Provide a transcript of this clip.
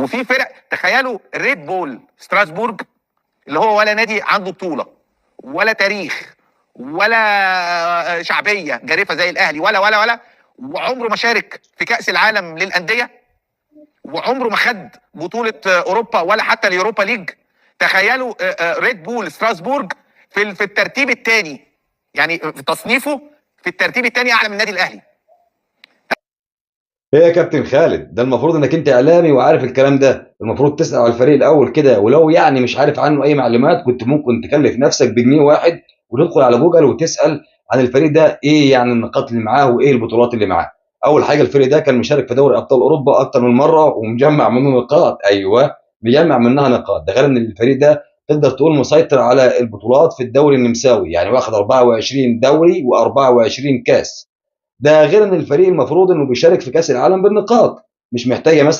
وفي فرق، تخيلوا ريد بول ستراسبورج اللي هو ولا نادي عنده بطوله ولا تاريخ ولا شعبيه جارفه زي الاهلي ولا وعمره ما شارك في كاس العالم للانديه، وعمره ما خد بطوله اوروبا ولا حتى اليوروبا ليج. تخيلوا ريد بول ستراسبورج في الترتيب الثاني، يعني في تصنيفه في الترتيب الثاني اعلى من النادي الاهلي. ايه يا كابتن خالد، ده المفروض انك انت اعلامي وعارف الكلام ده، المفروض تسال على الفريق الاول كده، ولو يعني مش عارف عنه اي معلومات كنت ممكن تكلف نفسك بجنيه واحد وتدخل على جوجل وتسال عن الفريق ده ايه يعني النقاط اللي معاه وايه البطولات اللي معاه. اول حاجه الفريق ده كان مشارك في دوري ابطال اوروبا اكتر من مره ومجمع منه نقاط، ايوه مجمع منها نقاط. ده غير ان الفريق ده تقدر تقول مسيطر على البطولات في الدوري النمساوي، يعني واخد 24 دوري و24 كاس. ده غير ان الفريق المفروض انه بيشارك في كاس العالم بالنقاط، مش محتاجه مثلا